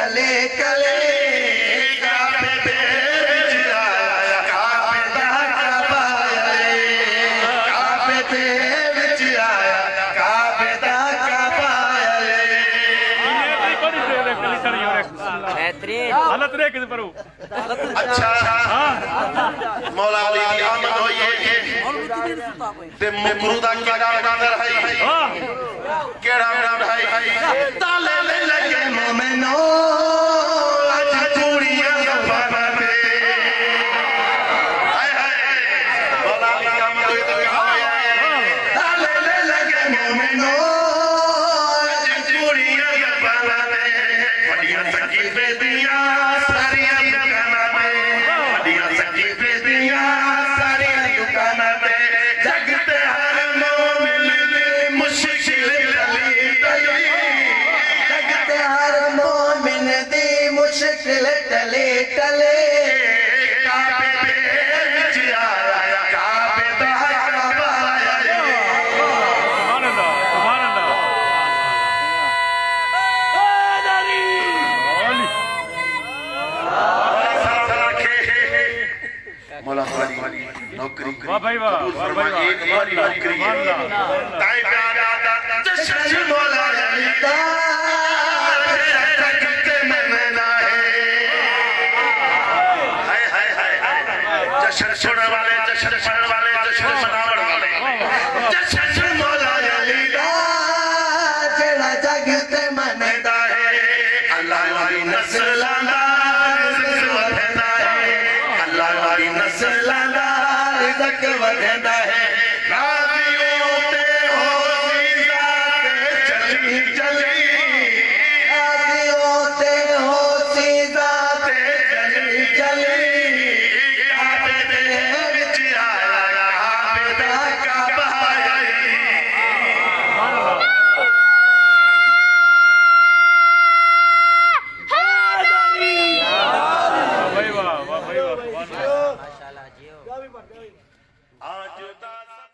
टले टले काबे दे विच आया काबे दा काबा काबे दे विच आया काबे दा काबा हालत रे किस पर अच्छा मौला अली की आमद हुई है ते मुकरू दा केड़ा मंदिर है केड़ा मंदिर है ताले लगे मोमिनो आज कुड़ियां सफा पे हाय हाय मौला अली की आमद हुई तो ताले लगे मोमिनो आज कुड़ियां सफा पे बड़ियां सकी बेदियां सारियां दुकानां पे बड़ियां सकी बेदियां सारियां दुकानां पे जगते हर मोमिन मुश्किल टली टली जगते हर मोमिन दी मुश्किल टले टले काबे दे विच आया काबे दा काबा आया सुभान अल्लाह मौला तुम्हारी नौकरी वाह भाई वाह वाह भाई वाह एक बारी नौकरी है ताई प्यारा जशन मौला अली दा तक मना है हाय हाय हाय जशन सुनने वाले जशन सुनने वाले जशन मनावण वाले जशन मौला अली दा जेड़ा जग ते मनदा है अल्लाह वाली नस्लां दा रिज़्क़ वधदा है अल्लाह वाली नस्लां दा रिज़्क़ वधदा है राज़ियों ते हो सीज़ा ते चली चली राज़ियों ते हो सीज़ा ते चली चली काबे दे विच आया काबे दा काबा आया भाई वाह वाह भाई वाह आज